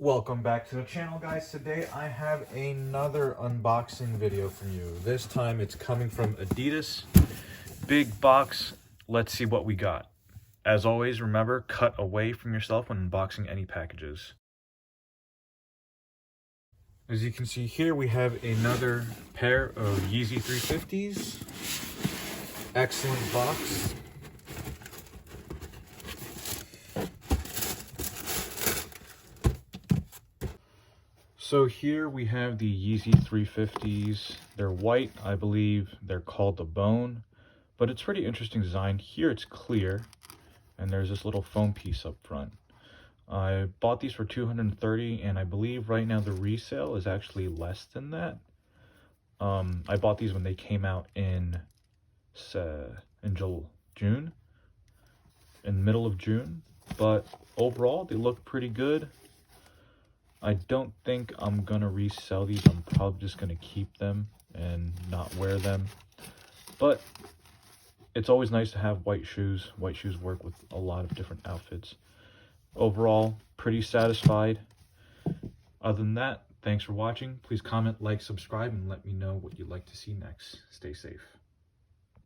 Welcome back to the channel, guys. Today I have another unboxing video from you. This time it's coming from Adidas. Big box. Let's see what we got. As always, remember, cut away from yourself when unboxing any packages. As you can see here, we have another pair of Yeezy 350s. Excellent box. So here we have the Yeezy 350s. They're white, I believe they're called the Bone, but it's pretty interesting design. Here it's clear, and there's this little foam piece up front. I bought these for $230, and I believe right now the resale is actually less than that. I bought these when they came out in June, in middle of June, but overall they look pretty good. I don't think I'm gonna resell these. I'm probably just gonna keep them and not wear them. But it's always nice to have white shoes. White shoes work with a lot of different outfits. Overall, pretty satisfied. Other than that, thanks for watching. Please comment, like, subscribe, and let me know what you'd like to see next. Stay safe.